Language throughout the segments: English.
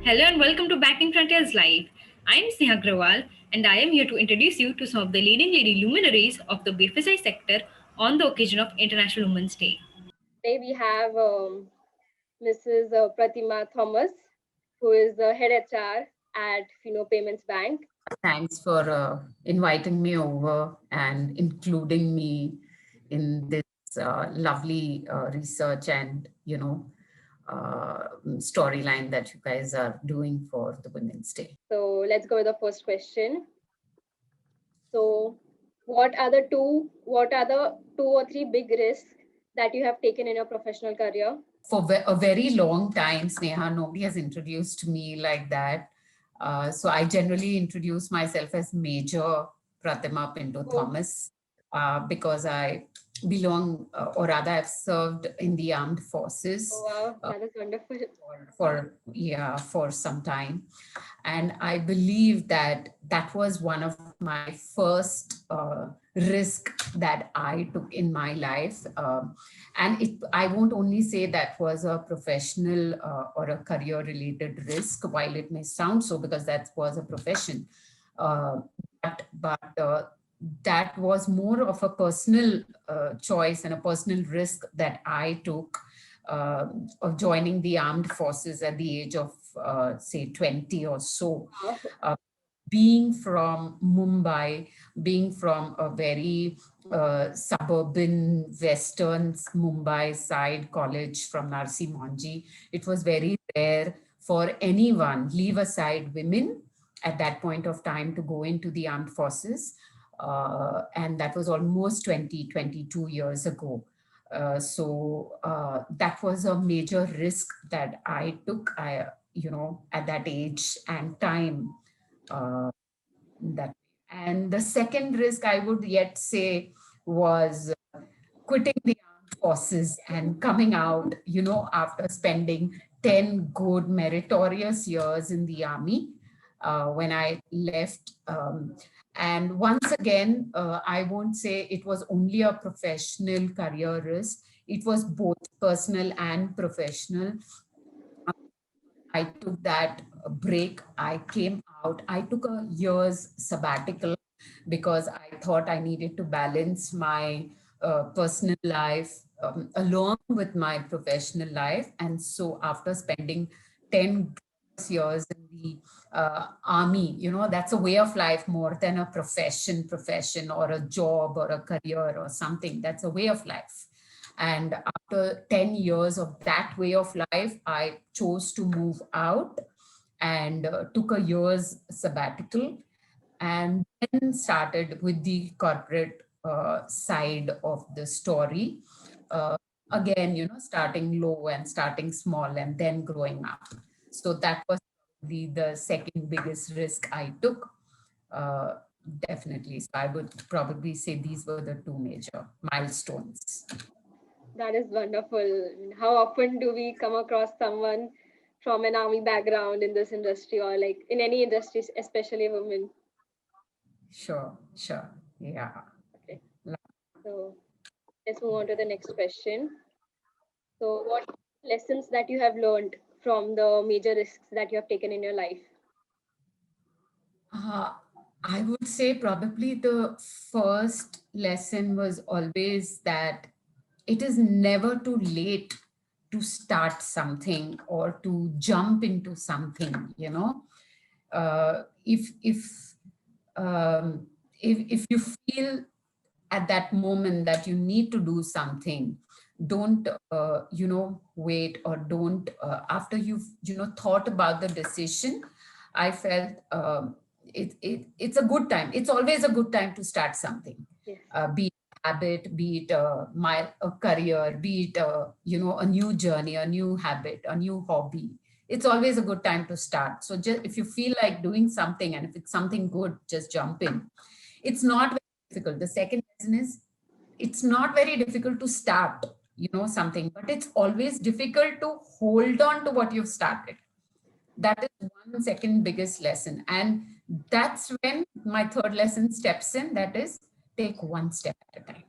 Hello and welcome to Banking Frontiers Live. I am Sneha Agrawal and I am here to introduce you to some of the leading lady luminaries of the BFSI sector on the occasion of International Women's Day. Today we have Mrs. Pratima Thomas, who is the head HR at Fino Payments Bank. Thanks for inviting me over and including me in this lovely research and, storyline that you guys are doing for the Women's Day. So let's go with the first question. So what are the two or three big risks that you have taken in your professional career? For a very long time, Sneha, nobody has introduced me like that. So I generally introduce myself as Major Pratima Pinto Thomas because I belong, or rather I've served in the armed forces. Oh, wow, that is wonderful. For some time. And I believe that that was one of my first risk that I took in my life. And I won't only say that was a professional or a career related risk, while it may sound so because that was a profession. But that was more of a personal choice and a personal risk that I took of joining the armed forces at the age of, say, 20 or so. Being from Mumbai, being from a very suburban western Mumbai side college from Narsi Monji, it was very rare for anyone, leave aside women at that point of time, to go into the armed forces. And that was almost 22 years ago. So that was a major risk that I took, at that age and time. And the second risk I would yet say was quitting the armed forces and coming out, after spending 10 good meritorious years in the army when I left. And once again, I won't say it was only a professional career risk. It was both personal and professional. I took that break. I came out. I took a year's sabbatical because I thought I needed to balance my personal life along with my professional life. And so after spending 10 years in the army, that's a way of life more than a profession or a job or a career or something. That's a way of life. And after 10 years of that way of life, I chose to move out and took a year's sabbatical and then started with the corporate side of the story. Again, starting low and starting small and then growing up. So that was the second biggest risk I took. Definitely. So I would probably say these were the two major milestones. That is wonderful. How often do we come across someone from an army background in this industry or like in any industry, especially women? Sure. Yeah. Okay. So let's move on to the next question. So what lessons that you have learned from the major risks that you have taken in your life? I would say probably the first lesson was always that it is never too late to start something or to jump into something, uh, if if if you feel at that moment that you need to do something, don't wait, or don't after you've thought about the decision. I felt it's a good time. It's always a good time to start something. Yes. Be it a habit, be it a career, be it a new journey, a new habit, a new hobby. It's always a good time to start. So just if you feel like doing something and if it's something good, just jump in. It's not very difficult. The second lesson is it's not very difficult to start, something, but it's always difficult to hold on to what you've started. That is one second biggest lesson. And that's when my third lesson steps in. That is, take one step at a time.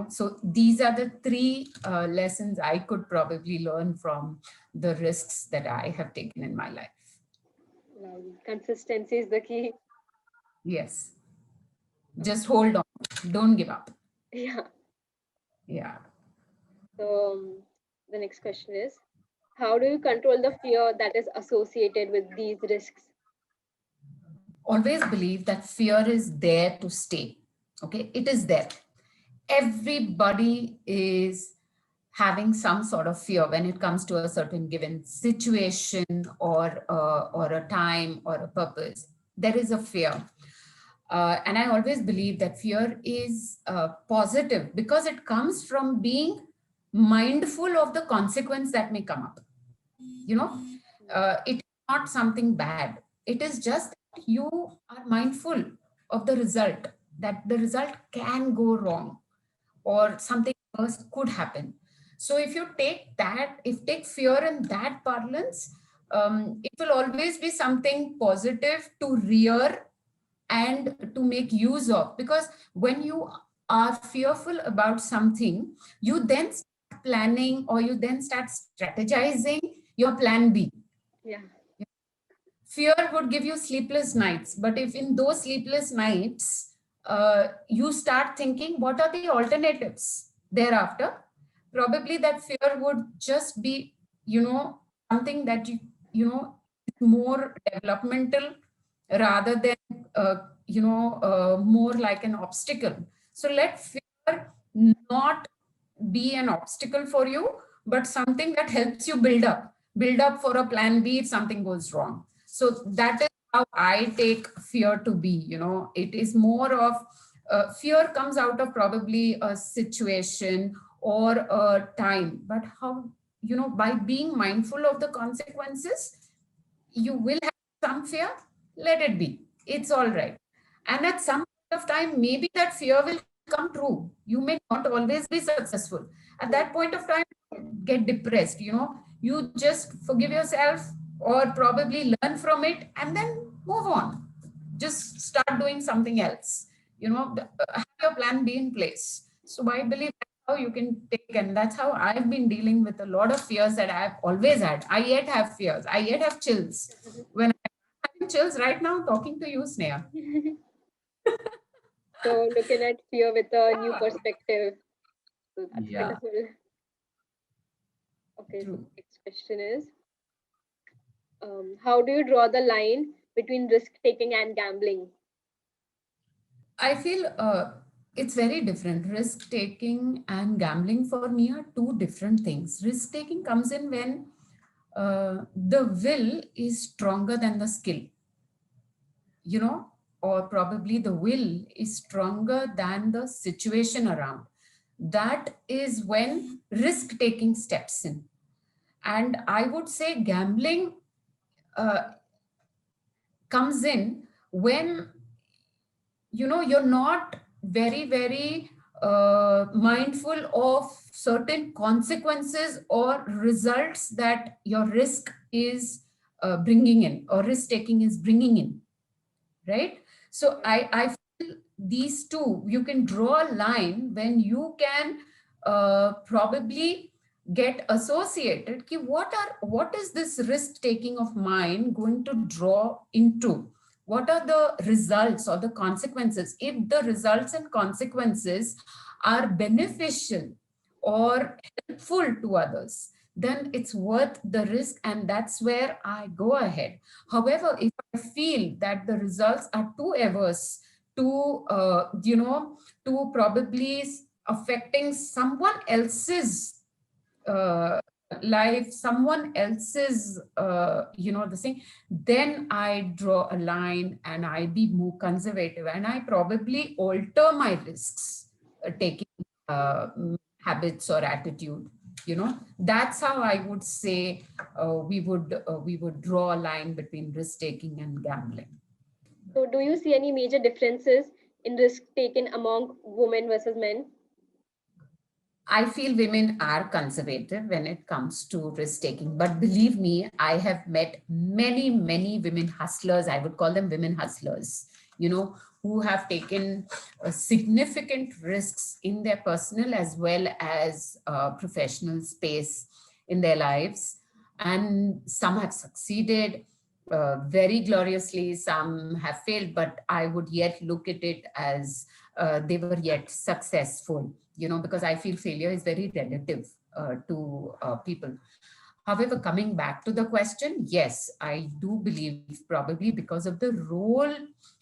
So these are the three lessons I could probably learn from the risks that I have taken in my life. Consistency is the key. Yes. Just hold on. Don't give up. Yeah. Yeah. So the next question is, how do you control the fear that is associated with these risks? Always believe that fear is there to stay. Okay. It is there. Everybody is having some sort of fear when it comes to a certain given situation or a time or a purpose. There is a fear. And I always believe that fear is positive because it comes from being mindful of the consequence that may come up. It is not something bad. It is just that you are mindful of the result, that the result can go wrong or something else could happen. So if you take that, if take fear in that parlance, it will always be something positive to rear and to make use of, because when you are fearful about something, you then start planning or you then start strategizing your plan B. Yeah. Fear would give you sleepless nights, but if in those sleepless nights you start thinking what are the alternatives thereafter, probably that fear would just be something that is more developmental rather than more like an obstacle. So let fear not be an obstacle for you, but something that helps you build up for a plan B if something goes wrong. So that is how I take fear to be. It is more of fear comes out of probably a situation or a time, but how, by being mindful of the consequences, you will have some fear. Let it be. It's all right. And at some point of time, maybe that fear will come true. You may not always be successful. At that point of time, get depressed. You just forgive yourself or probably learn from it and then move on. Just start doing something else. Have your plan B in place. So I believe that's how you can take, and that's how I've been dealing with a lot of fears that I've always had. I yet have fears. I yet have chills. When I'm having chills right now, talking to you, Sneha. So looking at fear with a new perspective. So that's Yeah. wonderful. Okay, so True. next question is, how do you draw the line between risk taking and gambling? I feel it's very different. Risk taking and gambling for me are two different things. Risk taking comes in when the will is stronger than the skill, or probably the will is stronger than the situation around. That is when risk taking steps in. And I would say gambling uh, comes in when you're not very mindful of certain consequences or results that your risk is bringing in, or risk taking is bringing in, right? So I feel these two, you can draw a line when you can probably get associated ki what is this risk taking of mine going to draw into, what are the results or the consequences. If the results and consequences are beneficial or helpful to others, then it's worth the risk, and that's where I go ahead. However, if I feel that the results are too averse to to probably affecting someone else's uh, life, someone else's the thing, then I draw a line and I be more conservative, and I probably alter my risks taking uh, habits or attitude. That's how I would say we would draw a line between risk taking and gambling. So do you see any major differences in risk taken among women versus men? I feel women are conservative when it comes to risk taking, but believe me, I have met many women hustlers. I would call them women hustlers, who have taken significant risks in their personal as well as professional space in their lives. And some have succeeded very gloriously, some have failed, but I would yet look at it as they were yet successful, you know, because I feel failure is very relative to people. However, coming back to the question, yes, I do believe probably because of the role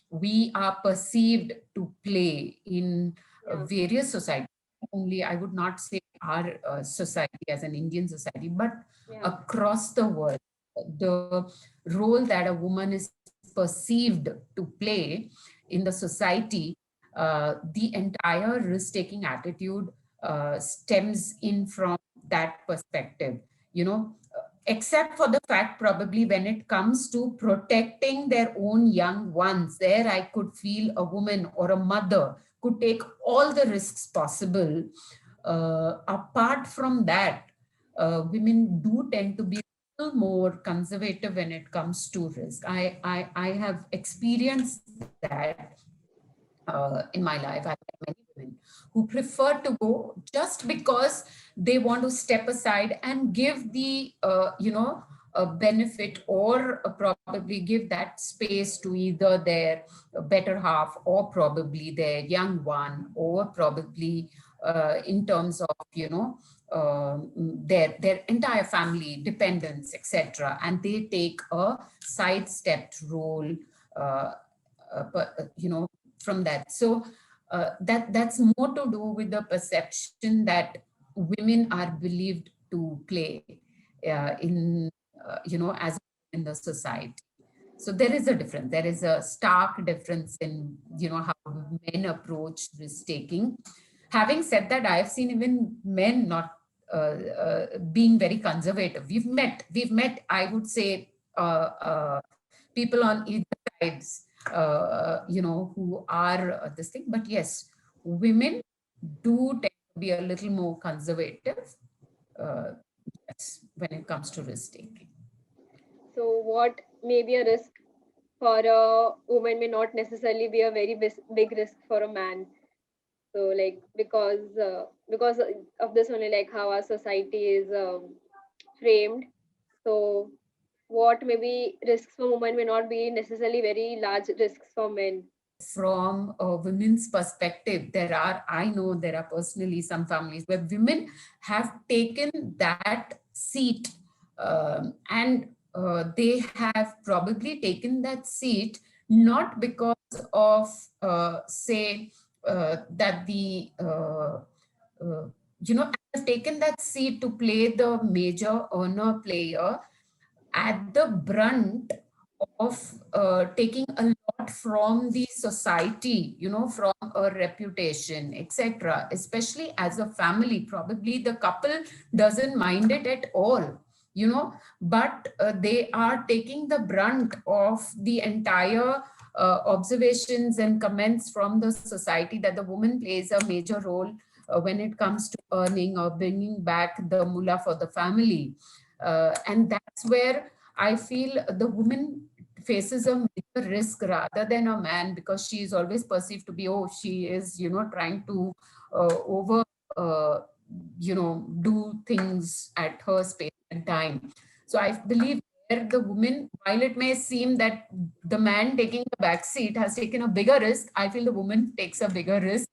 we are perceived to play in various societies. Only I would not say our society as an Indian society, but across the world, the role that a woman is perceived to play in the society, the entire risk-taking attitude stems in from that perspective, you know, except for the fact probably when it comes to protecting their own young ones, there I could feel a woman or a mother could take all the risks possible. Apart from that, women do tend to be a little more conservative when it comes to risk. I have experienced that in my life. I've met many women who prefer to go just because they want to step aside and give the, a benefit or probably give that space to either their better half or probably their young one or probably in terms of, their entire family, dependents, etc. And they take a sidestepped role, from that. So that's more to do with the perception that women are believed to play as in the society. So there is a difference. There is a stark difference in, how men approach risk taking. Having said that, I have seen even men not being very conservative. We've met, I would say, people on either sides, who are this thing. But yes, women do tend to be a little more conservative yes, when it comes to risk taking. So what may be a risk for a woman may not necessarily be a very big risk for a man. So like because of this only, like how our society is framed. So what maybe risks for women may not be necessarily very large risks for men. From a women's perspective, I know there are personally some families where women have taken that seat, and they have probably taken that seat not because of, that the, have taken that seat to play the major earner player at the brunt of taking a lot from the society, from a reputation, etc. Especially as a family, probably the couple doesn't mind it at all, but they are taking the brunt of the entire observations and comments from the society that the woman plays a major role when it comes to earning or bringing back the mullah for the family. And that's where I feel the woman faces a major risk rather than a man, because she is always perceived to be, she is, trying to do things at her space and time. So I believe where the woman, while it may seem that the man taking the back seat has taken a bigger risk, I feel the woman takes a bigger risk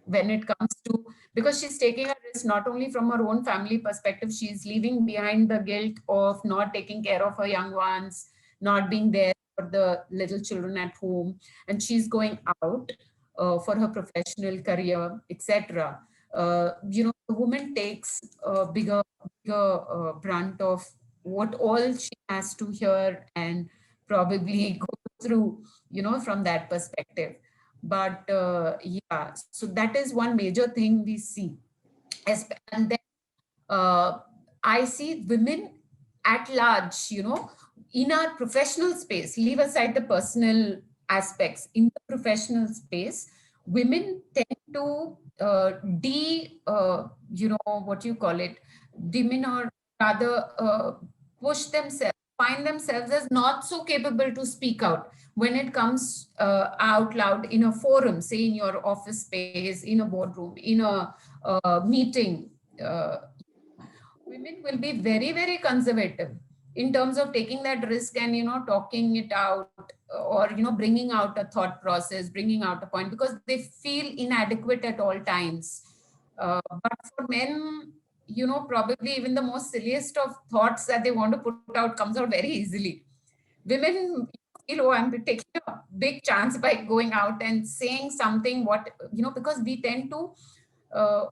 when it comes to, because she's taking a risk not only from her own family perspective, she's leaving behind the guilt of not taking care of her young ones, not being there for the little children at home, and she's going out for her professional career, etc. The woman takes a bigger brunt of what all she has to hear and probably go through, from that perspective. But yeah, so that is one major thing we see. And then I see women at large, in our professional space, leave aside the personal aspects. In the professional space, women tend to what you call it, demean, or rather push themselves find themselves as not so capable to speak out when it comes out loud in a forum, say in your office space, in a boardroom, in a meeting. Women will be very, very conservative in terms of taking that risk and, talking it out, or, bringing out a thought process, bringing out a point, because they feel inadequate at all times. But for men, probably even the most silliest of thoughts that they want to put out comes out very easily. Women feel, oh, I'm taking a big chance by going out and saying something, because we tend to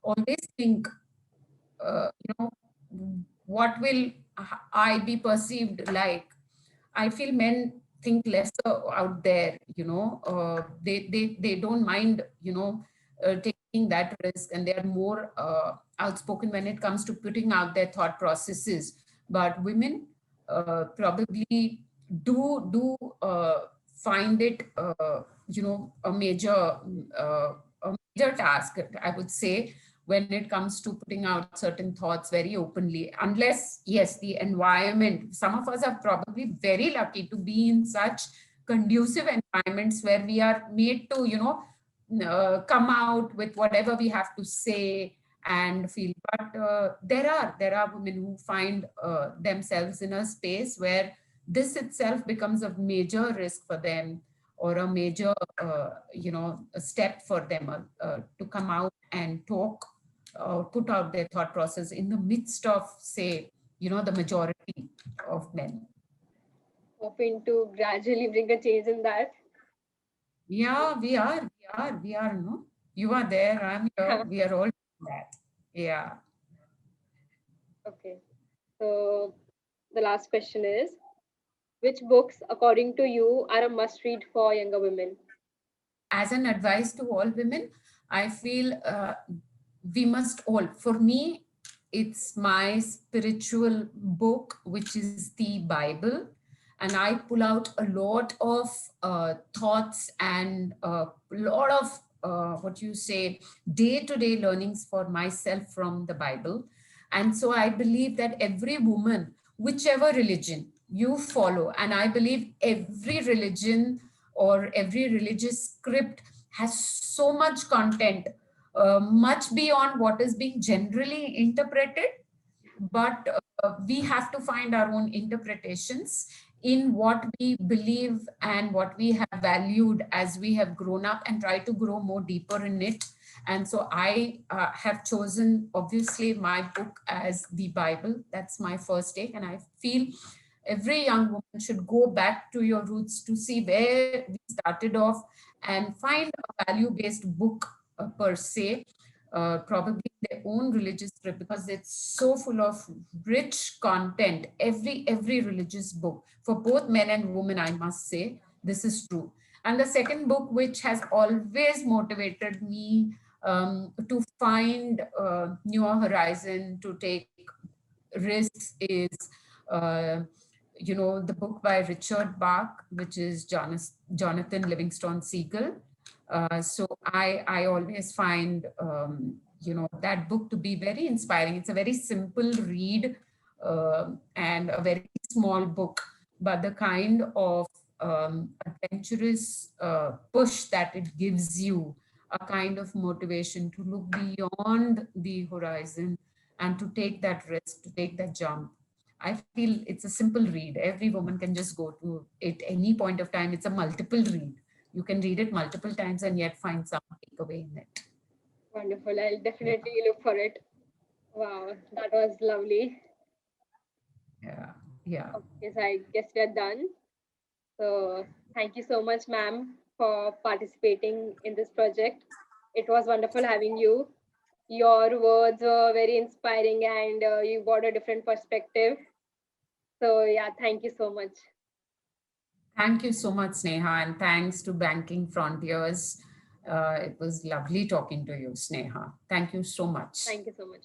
always think, what will I be perceived like? I feel men think lesser out there, they don't mind, taking that risk, and they're more outspoken when it comes to putting out their thought processes. But women probably do find it, a major task, I would say, when it comes to putting out certain thoughts very openly, unless, yes, the environment, some of us are probably very lucky to be in such conducive environments where we are made to, come out with whatever we have to say and feel. But there are women who find themselves in a space where this itself becomes a major risk for them, or a major, a step for them to come out and talk, put out their thought process in the midst of, say, the majority of men. Hoping to gradually bring a change in that. Yeah, we are, no? You are there, I'm here, we are all doing that. Yeah. Okay. So the last question is, which books, according to you, are a must read for younger women? As an advice to all women, I feel we must all, for me, it's my spiritual book, which is the Bible. And I pull out a lot of thoughts and a lot of what you say, day-to-day learnings for myself from the Bible. And so I believe that every woman, whichever religion you follow, and I believe every religion or every religious script has so much content, much beyond what is being generally interpreted. But we have to find our own interpretations in what we believe and what we have valued as we have grown up, and try to grow more deeper in it. And so I have chosen, obviously, my book as the Bible. That's my first take. And I feel every young woman should go back to your roots to see where we started off, and find a value-based book per se, probably their own religious script, because it's so full of rich content. Every religious book, for both men and women, I must say, this is true. And the second book, which has always motivated me to find newer horizon, to take risks, is the book by Richard Bach, which is Jonathan Livingston Seagull. So I always find that book to be very inspiring. It's a very simple read, and a very small book, but the kind of adventurous push that it gives you, a kind of motivation to look beyond the horizon and to take that risk, to take that jump. I feel it's a simple read. Every woman can just go to it any point of time. It's a multiple read. You can read it multiple times and yet find some takeaway in it. Wonderful. I'll definitely look for it. Wow, that was lovely. Yeah. Okay, so I guess we're done. So thank you so much, ma'am, for participating in this project. It was wonderful having you. Your words were very inspiring, and you brought a different perspective. So yeah, thank you so much. Thank you so much, Sneha, and thanks to Banking Frontiers. It was lovely talking to you, Sneha. Thank you so much. Thank you so much.